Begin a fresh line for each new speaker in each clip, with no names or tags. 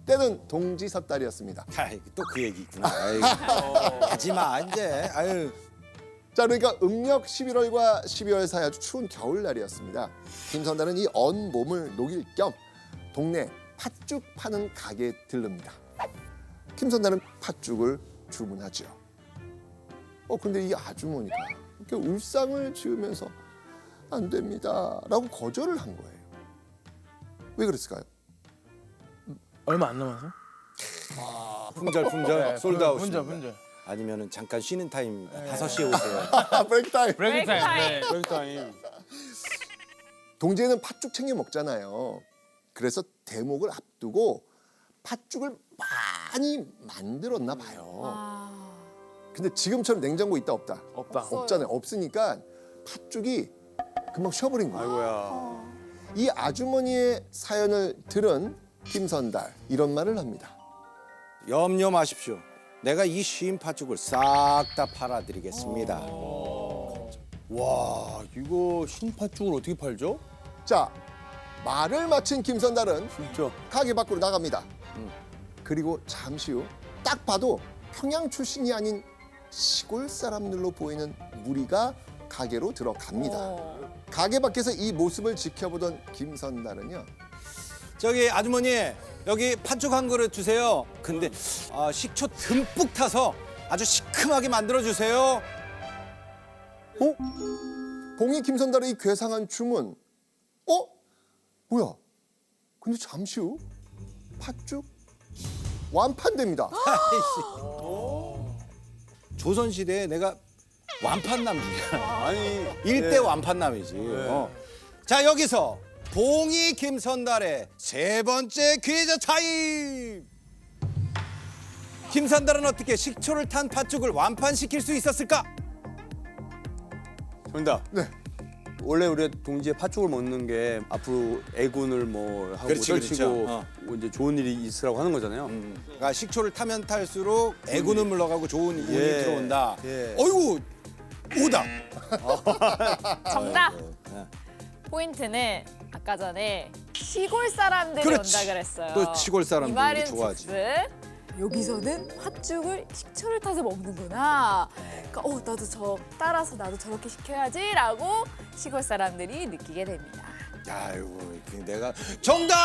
때는 동지섣달이었습니다.
또 그 얘기 있구나. 하지마 이제. 아유.
자, 그러니까 음력 11월과 12월 사이 아주 추운 겨울날이었습니다. 김선달은 이 언 몸을 녹일 겸 동네 팥죽 파는 가게에 들릅니다. 김선달은 팥죽을 주문하죠. 근데 이 아주머니가 이렇게 울상을 지으면서 안 됩니다 라고 거절을 한 거예요. 왜 그랬을까요?
얼마 안 남아서?
품절 솔드아웃.
분절.
아니면은 잠깐 쉬는 타임 5시에 오세요.
브레이크 타임.
브레이크 타임.
브레이크 타임.
동지에는 팥죽 챙겨 먹잖아요. 그래서 대목을 앞두고 팥죽을 많이 만들었나 봐요. 근데 지금처럼 냉장고 있다 없다?
없다.
없잖아요. 없으니까 팥죽이 금방 쉬어버린 거예요.
아이고야.
이 아주머니의 사연을 들은 김선달 이런 말을 합니다.
염려 마십시오. 내가 이 쉰 팥죽을 싹 다 팔아드리겠습니다.
와 이거 신팥죽을 어떻게 팔죠?
자, 말을 마친 김선달은
진짜.
가게 밖으로 나갑니다. 그리고 잠시 후 딱 봐도 평양 출신이 아닌 시골 사람들로 보이는 무리가 가게로 들어갑니다. 가게 밖에서 이 모습을 지켜보던 김선달은요.
저기 아주머니 여기 팥죽 한 그릇 주세요. 근데 식초 듬뿍 타서 아주 시큼하게 만들어 주세요.
봉이 김선달의 이 괴상한 주문. 뭐야? 근데 잠시 후 팥죽 완판됩니다.
조선 시대에 내가 완판남이잖아.
아니
일대 완판남이지. 자 여기서 봉이 김선달의 세 번째 퀴즈 타임. 김선달은 어떻게 식초를 탄 팥죽을 완판시킬 수 있었을까?
정답.
네.
원래 우리 동지에 팥죽을 먹는 게 앞으로 애군을 뭐 하고
그렇지,
떨치고
그렇죠.
뭐 이제 좋은 일이 있으라고 하는 거잖아요.
그러니까 식초를 타면 탈수록 애군은 물러가고 좋은 운이
예.
들어온다.
예.
어이구 오다.
정답.
네.
포인트는 아까 전에 시골 사람들이
그렇지.
온다 그랬어요.
또 시골 사람들이
이 말은
좋아하지.
즉슨 여기서는 팥죽을 식초를 타서 먹는구나. 그러니까 나도 따라서 나도 저렇게 시켜야지라고 시골 사람들이 느끼게 됩니다.
아이고 내가 정답!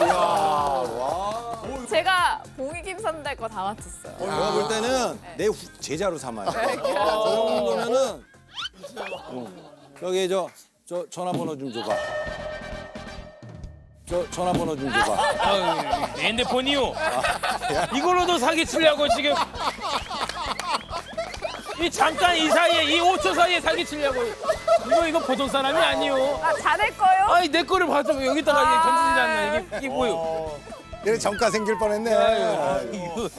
이야, 와.
제가 봉이 김선달 거 다 맞췄어요.
내가 볼 때는 내 제자로 삼아요. 저 정도면은 저기 저 전화번호 좀 줘봐. 저 전화번호 좀 줘봐.
내 핸드폰이요. 이걸로도 사기 치려고 지금. 이 잠깐 이 사이에 이 5초 사이에 사기 치려고. 이거 보통 사람이 아니요.
자네 거요?
아니 내 거를 봐서 여기다가 던지지 않나 이게 뭐요?
얘네 정가 생길 뻔했네.
이거.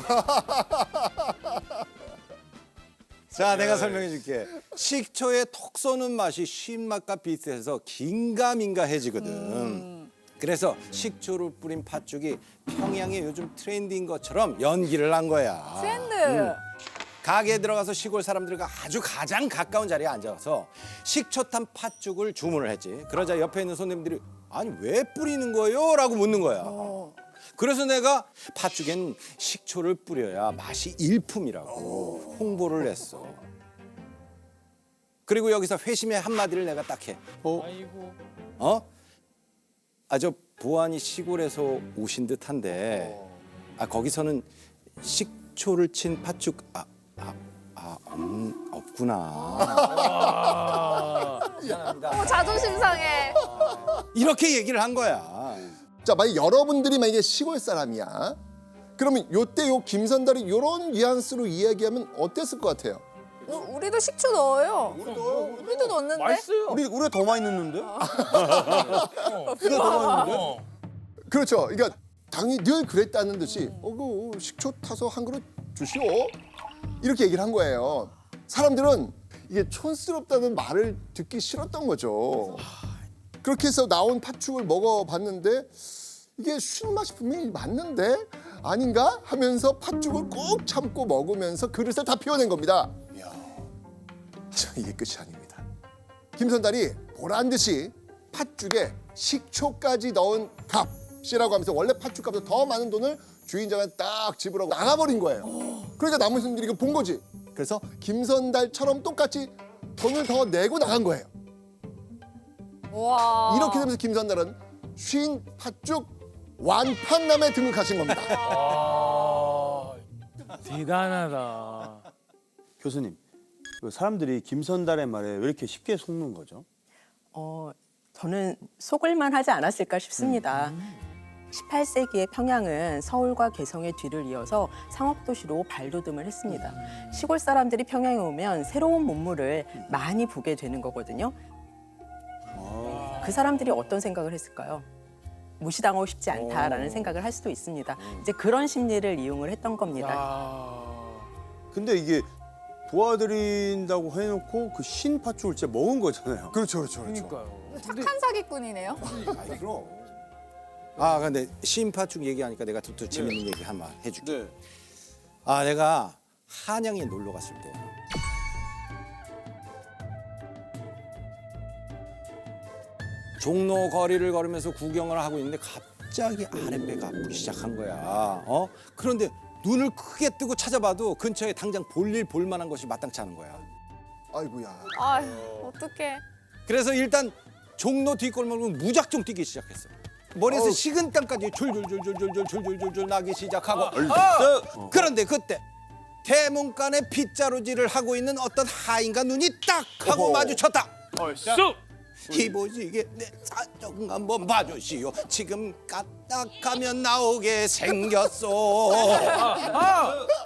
자, 내가 설명해 줄게. 식초의 톡 쏘는 맛이 신맛과 비슷해서 긴가민가해지거든. 그래서 식초를 뿌린 팥죽이 평양의 요즘 트렌드인 것처럼 연기를 한 거야.
트렌드.
가게에 들어가서 시골 사람들과 아주 가장 가까운 자리에 앉아서 식초 탄 팥죽을 주문을 했지. 그러자 옆에 있는 손님들이 아니 왜 뿌리는 거예요? 라고 묻는 거야. 그래서 내가 팥죽엔 식초를 뿌려야 맛이 일품이라고 홍보를 했어. 그리고 여기서 회심의 한마디를 내가 딱 해.
아이고.
저 보안이 시골에서 오신 듯한데 거기서는 식초를 친 팥죽 없구나.
자존심 상해.
이렇게 얘기를 한 거야.
자, 만약 여러분들이 만약에 시골 사람이야. 그러면 요때 요 김선달이 요런 뉘앙스로 이야기하면 어땠을 것 같아요?
우리도 식초 넣어요. 우리도 넣었는데.
맛있어요.
우리가 더 많이 넣는데?
그렇죠. 그러니까 당연히 늘 그랬다는 듯이 식초 타서 한 그릇 주시오. 이렇게 얘기를 한 거예요. 사람들은 이게 촌스럽다는 말을 듣기 싫었던 거죠. 그렇게 해서 나온 팥죽을 먹어봤는데 이게 쉰 맛이 분명히 맞는데 아닌가 하면서 팥죽을 꼭 참고 먹으면서 그릇을 다 피워낸 겁니다. 이게 끝이 아닙니다. 김선달이 보란 듯이 팥죽에 식초까지 넣은 값 씨라고 하면서 원래 팥죽값보다 더 많은 돈을 주인장한테 딱 지불하고 나가버린 거예요. 그러니까 남은 손님들이 이거 본 거지. 그래서 김선달처럼 똑같이 돈을 더 내고 나간 거예요.
와.
이렇게 되면서 김선달은 쉰 팥죽 완판남에 등극하신 겁니다.
아, 대단하다.
교수님, 그 사람들이 김선달의 말에 왜 이렇게 쉽게 속는 거죠?
저는 속을만 하지 않았을까 싶습니다. 18세기의 평양은 서울과 개성의 뒤를 이어서 상업도시로 발돋움을 했습니다. 시골 사람들이 평양에 오면 새로운 문물을 많이 보게 되는 거거든요. 그 사람들이 어떤 생각을 했을까요? 무시당하고 싶지 않다라는 생각을 할 수도 있습니다. 이제 그런 심리를 이용을 했던 겁니다.
아,
근데 이게 도와드린다고 해놓고 그 신 팥죽을 진짜 먹은 거잖아요.
그렇죠, 그렇죠, 그렇죠.
그러니까요.
착한 사기꾼이네요.
아니 그럼. 아 근데 신팥죽 얘기하니까 내가 또 재밌는 얘기 한 말 해줄게.
네.
아 내가 한양에 놀러 갔을 때 종로 거리를 걸으면서 구경을 하고 있는데 갑자기 아랫배가 아프기 시작한 거야. 그런데 눈을 크게 뜨고 찾아봐도 근처에 당장 볼일 볼만한 것이 마땅치 않은 거야.
아이고야.
아휴, 어떡해.
그래서 일단 종로 뒷골목을 무작정 뛰기 시작했어. 머리에서 식은땀까지 졸졸졸졸졸졸졸졸졸 나기 시작하고. 그런데 그때 대문간에 빗자루질을 하고 있는 어떤 하인과 눈이 딱 하고 마주쳤다.
쑥!
이보시게 내 사정 한번 봐주시오. 지금 까딱하면 나오게 생겼소.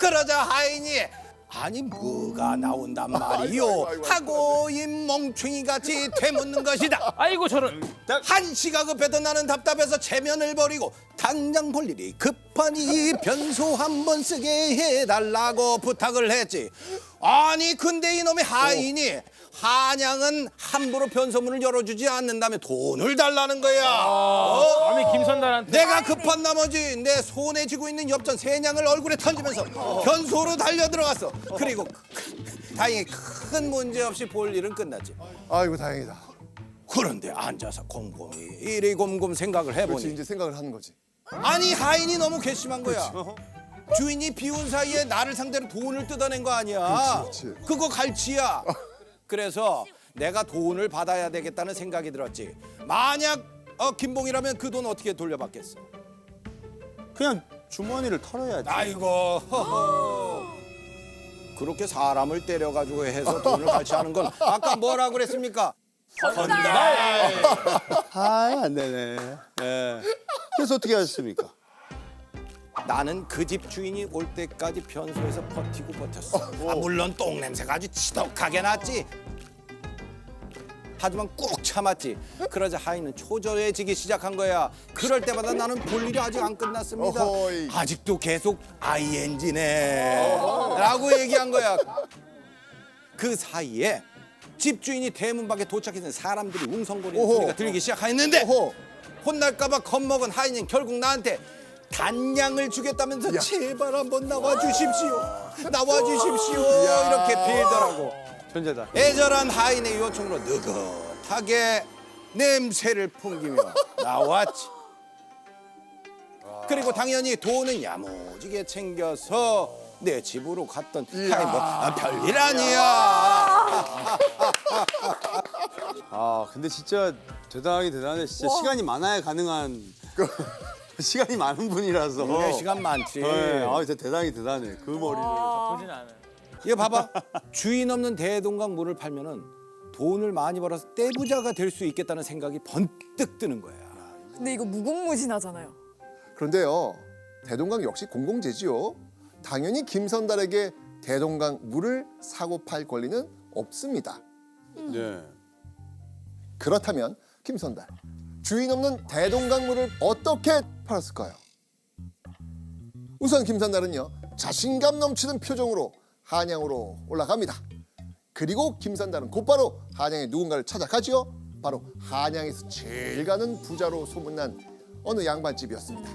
그러자 하인이 아니 뭐가 나온단 말이오 하고 이 멍충이같이 되묻는 것이다.
아이고 저런.
한시가 급해도 나는 답답해서 체면을 버리고 당장 볼 일이 급하니 변소 한번 쓰게 해달라고 부탁을 했지. 아니 근데 이놈의 하인이 한양은 함부로 변소문을 열어주지 않는다며 돈을 달라는 거야.
아니 김선달한테.
내가 급한 나머지 내 손에 쥐고 있는 엽전 세 냥을 얼굴에 던지면서 변소로 달려 들어갔어. 그리고 다행히 큰 문제 없이 볼 일은 끝났지.
아이고 다행이다.
그런데 앉아서 곰곰이 이리 곰곰 생각을
그렇지
해보니
이제 생각을 하는 거지.
아니 하인이 너무 괘씸한 거야. 주인이 비운 사이에 나를 상대로 돈을 뜯어낸 거 아니야.
그렇지, 그렇지.
그거 갈치야. 그래서 내가 돈을 받아야 되겠다는 생각이 들었지. 만약 김봉이라면 그 돈 어떻게 돌려받겠어?
그냥 주머니를 털어야지.
아이고 허허. 그렇게 사람을 때려가지고 해서 돈을 갈취하는 건 아까 뭐라고 그랬습니까?
아, 안 되네. 예. 그래서 어떻게 하셨습니까?
나는 그 집 주인이 올 때까지 변소에서 버티고 버텼어. 물론 똥 냄새가 아주 지독하게 났지. 하지만 꾹 참았지. 그러자 하인은 초조해지기 시작한 거야. 그럴 때마다 나는 볼 일이 아직 안 끝났습니다.
어허이.
아직도 계속 ING네 라고 얘기한 거야. 그 사이에 집주인이 대문 밖에 도착해서 사람들이 웅성거리는
어허.
소리가 들리기 시작했는데
어허.
혼날까 봐 겁먹은 하인은 결국 나한테 단량을 주겠다면서 제발 한번 나와주십시오. 나와주십시오. 이렇게 빌더라고.
천재다.
애절한 하인의 요청으로 느긋하게 냄새를 풍기며 나왔지. 그리고 당연히 돈은 야무지게 챙겨서 내 집으로 갔던. 아니 뭐 별일 아니야.
아, 근데 진짜 대단하긴 대단해. 진짜 시간이 많아야 가능한 시간이 많은 분이라서.
내 시간 많지.
네, 아, 진짜 대단하긴 대단해. 그 머리를.
보진 않아요.
이거 봐봐. 주인 없는 대동강 물을 팔면은 돈을 많이 벌어서 떼부자가 될 수 있겠다는 생각이 번뜩 드는 거야.
근데 이거 무궁무진하잖아요.
그런데요 대동강 역시 공공재지요. 당연히 김선달에게 대동강 물을 사고 팔 권리는 없습니다.
네.
그렇다면 김선달 주인 없는 대동강 물을 어떻게 팔았을까요? 우선 김선달은요 자신감 넘치는 표정으로 한양으로 올라갑니다. 그리고 김선달은 곧바로 한양에 누군가를 찾아가지요. 바로 한양에서 제일 가는 부자로 소문난 어느 양반집이었습니다.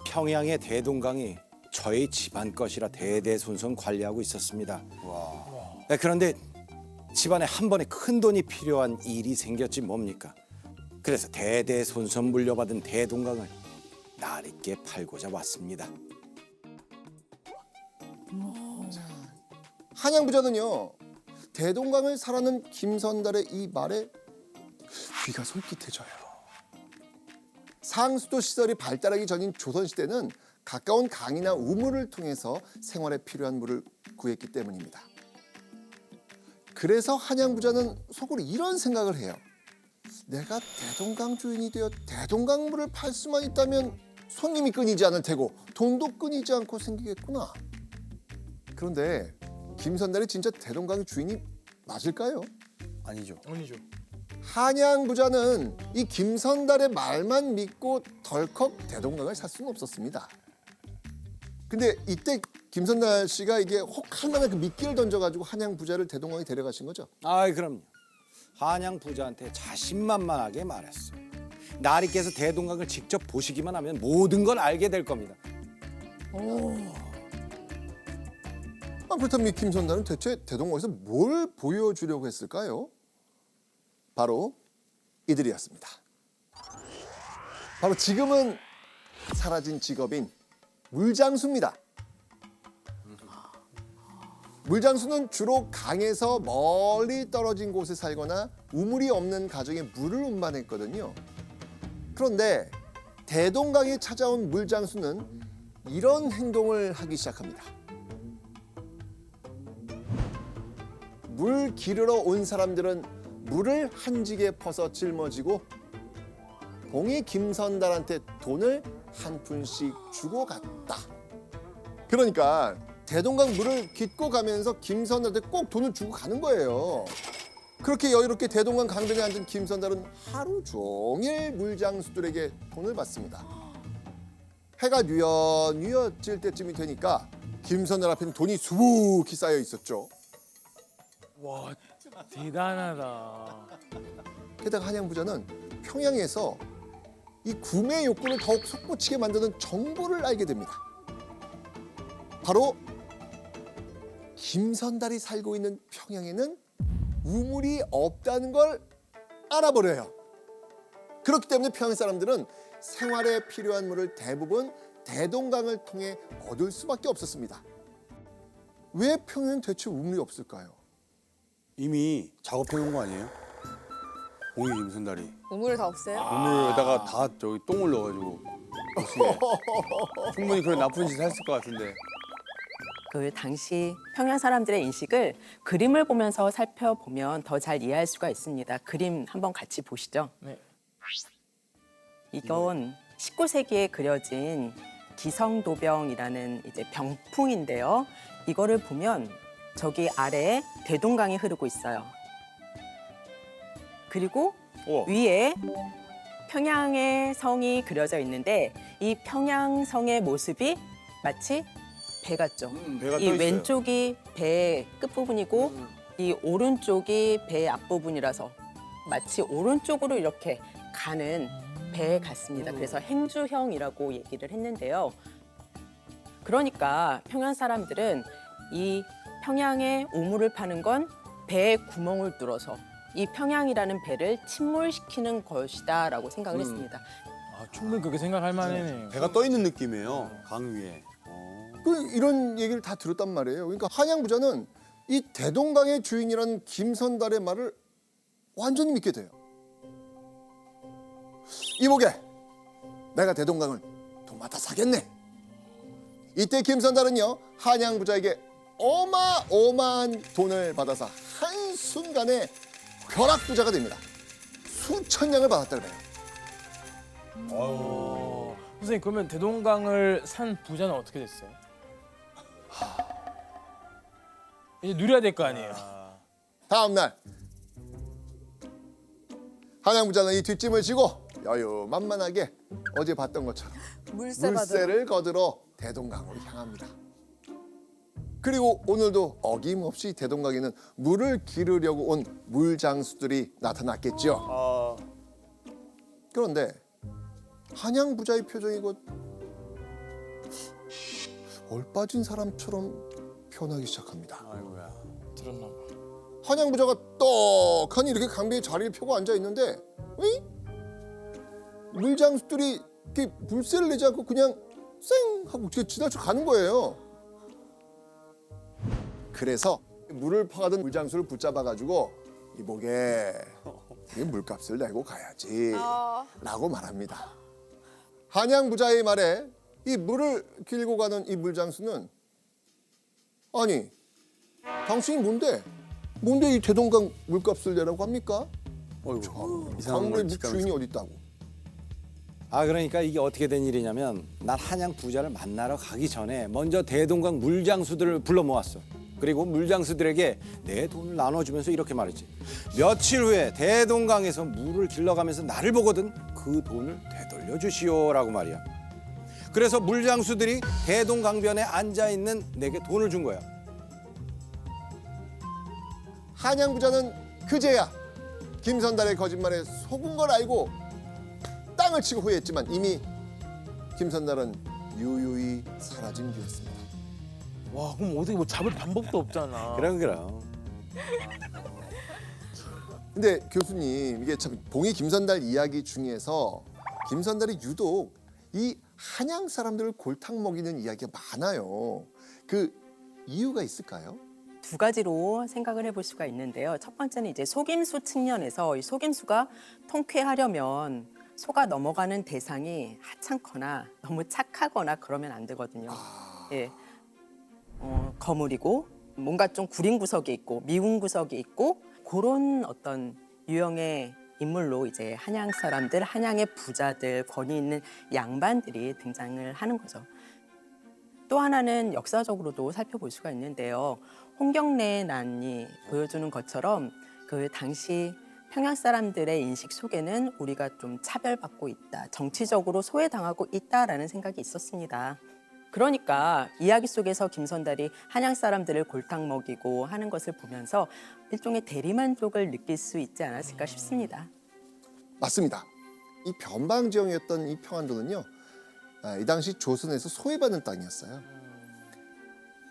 평양의 대동강이 저희 집안 것이라 대대손손 관리하고 있었습니다. 네, 그런데 집안에 한 번에 큰 돈이 필요한 일이 생겼지 뭡니까? 그래서 대대손손 물려받은 대동강을 날있게 팔고자 왔습니다.
한양 부자는요 대동강을 사라는 김선달의 이 말에 귀가 솔깃해져요. 상수도 시설이 발달하기 전인 조선시대는 가까운 강이나 우물을 통해서 생활에 필요한 물을 구했기 때문입니다. 그래서 한양 부자는 속으로 이런 생각을 해요. 내가 대동강 주인이 되어 대동강물을 팔 수만 있다면 손님이 끊이지 않을 테고 돈도 끊이지 않고 생기겠구나. 그런데 김선달이 진짜 대동강 주인이 맞을까요?
아니죠.
아니죠.
한양 부자는 이 김선달의 말만 믿고 덜컥 대동강을 살 수는 없었습니다. 근데 이때 김선달 씨가 이게 혹할 만한 그 미끼를 던져가지고 한양 부자를 대동강에 데려가신 거죠.
아이 그럼요. 한양 부자한테 자신만만하게 말했어요. 나리께서 대동강을 직접 보시기만 하면 모든 걸 알게 될 겁니다.
그렇다면 이 김선달은 대체 대동강에서 뭘 보여주려고 했을까요? 바로 이들이었습니다. 바로 지금은 사라진 직업인 물장수입니다. 물장수는 주로 강에서 멀리 떨어진 곳에 살거나 우물이 없는 가정에 물을 운반했거든요. 그런데 대동강에 찾아온 물장수는 이런 행동을 하기 시작합니다. 물 기르러 온 사람들은 물을 한 지게 퍼서 짊어지고 봉이 김선달한테 돈을 한 푼씩 주고 갔다. 그러니까 대동강 물을 깃고 가면서 김선달한테 꼭 돈을 주고 가는 거예요. 그렇게 여유롭게 대동강 강변에 앉은 김선달은 하루 종일 물장수들에게 돈을 받습니다. 해가 뉘엿뉘엿 질 때쯤이 되니까 김선달 앞에는 돈이 수북히 쌓여 있었죠.
와 대단하다.
게다가 한양 부자는 평양에서 이 구매 욕구를 더욱 솟구치게 만드는 정보를 알게 됩니다. 바로 김선달이 살고 있는 평양에는 우물이 없다는 걸 알아버려요. 그렇기 때문에 평양 사람들은 생활에 필요한 물을 대부분 대동강을 통해 얻을 수밖에 없었습니다. 왜 평양엔 대체 우물이 없을까요?
이미 작업해 놓은 거 아니에요? 봉이 김선달이
우물을 다 없애요?
우물에다가 다 저기 똥을 넣어가지고 도시에. 충분히 그런 나쁜 짓을 했을 것 같은데.
그 당시 평양 사람들의 인식을 그림을 보면서 살펴보면 더 잘 이해할 수가 있습니다. 그림 한번 같이 보시죠.
네.
이건 19세기에 그려진 기성도병이라는 이제 병풍인데요. 이거를 보면 저기 아래에 대동강이 흐르고 있어요. 그리고
우와.
위에 평양의 성이 그려져 있는데 이 평양성의 모습이 마치 배 같죠.
배가
이
떠 있어요.
왼쪽이 배의 끝부분이고 이 오른쪽이 배의 앞부분이라서 마치 오른쪽으로 이렇게 가는 배 같습니다. 그래서 행주형이라고 얘기를 했는데요. 그러니까 평양 사람들은 이 평양에 우물을 파는 건 배에 구멍을 뚫어서 이 평양이라는 배를 침몰시키는 것이다라고 생각을 했습니다.
아, 충분히 그렇게 생각할 만하네요.
배가 떠 있는 느낌이에요. 강 위에.
이런 얘기를 다 들었단 말이에요. 그러니까 한양 부자는 이 대동강의 주인이라는 김선달의 말을 완전히 믿게 돼요. 이보게, 내가 대동강을 도맡아 사겠네. 이때 김선달은요 한양 부자에게 어마어마한 돈을 받아서 한순간에 벼락부자가 됩니다. 수천 냥을 받았다 그래요.
선생님 그러면 대동강을 산 부자는 어떻게 됐어요? 이제 누려야 될 거 아니에요.
다음 날 한양 부자는 이 뒷짐을 지고 여유만만하게 어제 봤던 것처럼
물세 받으러.
물세를 거두러 대동강으로 향합니다. 그리고 오늘도 어김없이 대동강에는 물을 기르려고 온 물장수들이 나타났겠죠. 그런데 한양 부자의 표정이 곧 얼빠진 사람처럼 변하기 시작합니다.
아이고야.
들었나 봐.
한양 부자가 떡하니 이렇게 강변에 자리를 펴고 앉아 있는데 물장수들이 이렇게 물세를 내지 않고 그냥 쌩 하고 지나쳐 가는 거예요. 그래서 물을 퍼가던 물장수를 붙잡아가지고 이보게 이 물값을 내고 가야지 라고 말합니다. 한양 부자의 말에 이 물을 길고 가는 이 물장수는 아니 당신이 뭔데 이 대동강 물값을 내라고 합니까?
어이구 이상한
강물의
걸
물
직감했어.
주인이 어디 있다고.
아 그러니까 이게 어떻게 된 일이냐면 난 한양 부자를 만나러 가기 전에 먼저 대동강 물장수들을 불러 모았어. 그리고 물장수들에게 내 돈을 나눠주면서 이렇게 말했지. 며칠 후에 대동강에서 물을 길러가면서 나를 보거든 그 돈을 되돌려 주시오라고 말이야. 그래서 물장수들이 대동강변에 앉아있는 내게 돈을 준 거야.
한양 부자는 그제야 김선달의 거짓말에 속은 걸 알고 땅을 치고 후회했지만 이미 김선달은 유유히 사라진 뒤였습니다.
와 그럼 어떻게 뭐 잡을 방법도 없잖아.
그럼.
근데 교수님 이게 참 봉이 김선달 이야기 중에서 김선달이 유독 이 한양 사람들을 골탕 먹이는 이야기가 많아요. 그 이유가 있을까요?
두 가지로 생각을 해볼 수가 있는데요. 첫 번째는 이제 속임수 측면에서 이 속임수가 통쾌하려면 속아 넘어가는 대상이 하찮거나 너무 착하거나 그러면 안 되거든요. 예, 거물이고 뭔가 좀 구린 구석이 있고 미운 구석이 있고 그런 어떤 유형의 인물로 이제 한양 사람들, 한양의 부자들, 권위 있는 양반들이 등장을 하는 거죠. 또 하나는 역사적으로도 살펴볼 수가 있는데요. 홍경래 난이 보여주는 것처럼 그 당시 평양 사람들의 인식 속에는 우리가 좀 차별받고 있다, 정치적으로 소외당하고 있다라는 생각이 있었습니다. 그러니까 이야기 속에서 김선달이 한양 사람들을 골탕 먹이고 하는 것을 보면서 일종의 대리만족을 느낄 수 있지 않았을까 싶습니다.
맞습니다. 이 변방지형이었던 이 평안도는요. 이 당시 조선에서 소외받는 땅이었어요.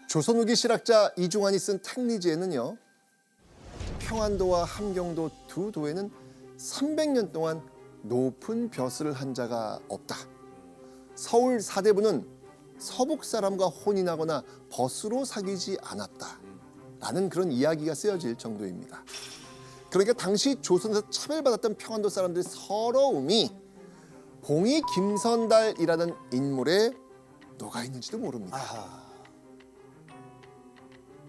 조선 후기 실학자 이중환이 쓴 택리지에는요. 평안도와 함경도 두 도에는 300년 동안 높은 벼슬을 한 자가 없다. 서울 사대부는 서북 사람과 혼이 나거나 벗으로 사귀지 않았다. 라는 그런 이야기가 쓰여질 정도입니다. 그러니까 당시 조선에서 차별받았던 평안도 사람들의 서러움이 봉이 김선달이라는 인물에 녹아 있는지도 모릅니다.